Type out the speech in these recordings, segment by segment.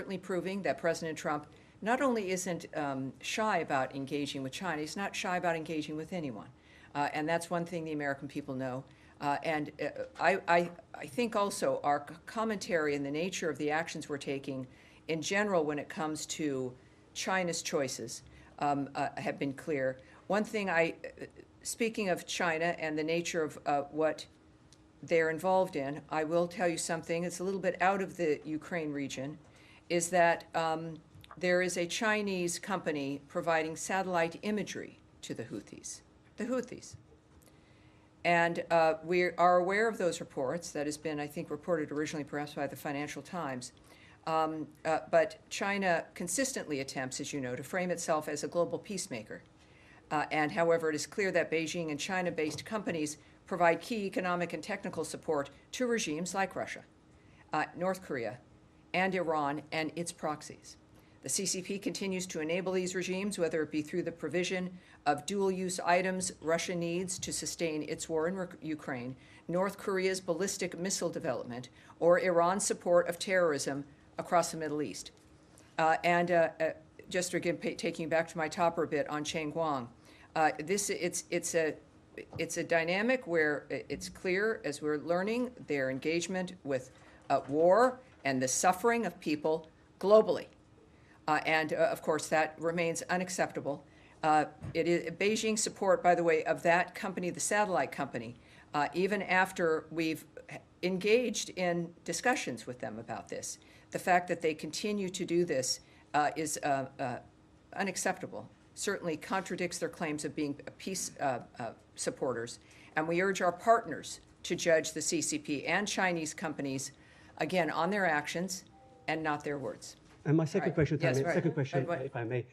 certainly proving that President Trump not only isn't shy about engaging with China, he's not shy about engaging with anyone. And that's one thing the American people know. I think also our commentary and the nature of the actions we're taking in general when it comes to China's choices have been clear. One thing speaking of China and the nature of what they're involved in, I will tell you something, it's a little bit out of the Ukraine region, is that there is a Chinese company providing satellite imagery to the Houthis. The Houthis. And we are aware of those reports. That has been, I think, reported originally perhaps by the Financial Times. But China consistently attempts, as you know, to frame itself as a global peacemaker. And however, it is clear that Beijing and China-based companies provide key economic and technical support to regimes like Russia, North Korea, and Iran and its proxies. The CCP continues to enable these regimes, whether it be through the provision of dual-use items Russia needs to sustain its war in Ukraine, North Korea's ballistic missile development, or Iran's support of terrorism across the Middle East. Just again, taking back to my topper a bit on Cheng Guang, it's a dynamic where it's clear, as we're learning, their engagement with war and the suffering of people globally. Of course, that remains unacceptable. It is Beijing's support, by the way, of that company, the satellite company, even after we've engaged in discussions with them about this. The fact that they continue to do this is unacceptable, certainly contradicts their claims of being peace supporters. And we urge our partners to judge the CCP and Chinese companies, again, on their actions and not their words. And my second question, Second question, if I may,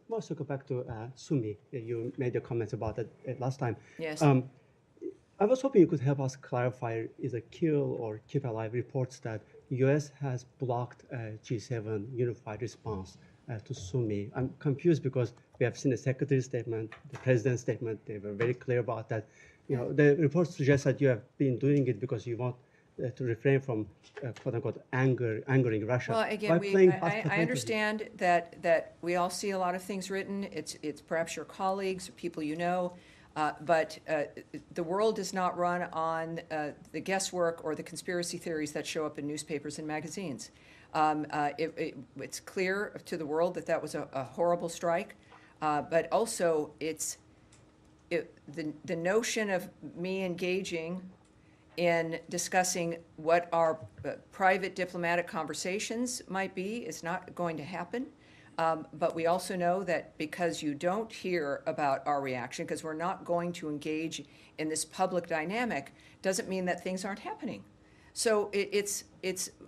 want to go back to Sunumi. You made your comments about it last time. Yes. I was hoping you could help us clarify either kill or keep alive reports that U.S. has blocked a G7 unified response to Sunumi. I'm confused because we have seen the Secretary's statement, the President's statement. They were very clear about that. You know, the reports suggest that you have been doing it because you want to refrain from quote-unquote angering Russia. Well, again, I understand that we all see a lot of things written. It's perhaps your colleagues, people you know, but the world does not run on the guesswork or the conspiracy theories that show up in newspapers and magazines. It's clear to the world that that was a horrible strike, but also the notion of me engaging in discussing what our private diplomatic conversations might be is not going to happen. But we also know that because you don't hear about our reaction, because we're not going to engage in this public dynamic, doesn't mean that things aren't happening. So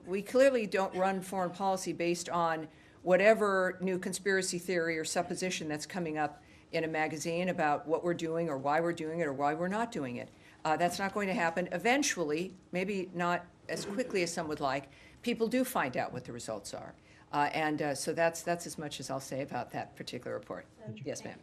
we clearly don't run foreign policy based on whatever new conspiracy theory or supposition that's coming up in a magazine about what we're doing or why we're doing it or why we're not doing it. That's not going to happen. Eventually, maybe not as quickly as some would like, people do find out what the results are. So that's as much as I'll say about that particular report. Yes, ma'am.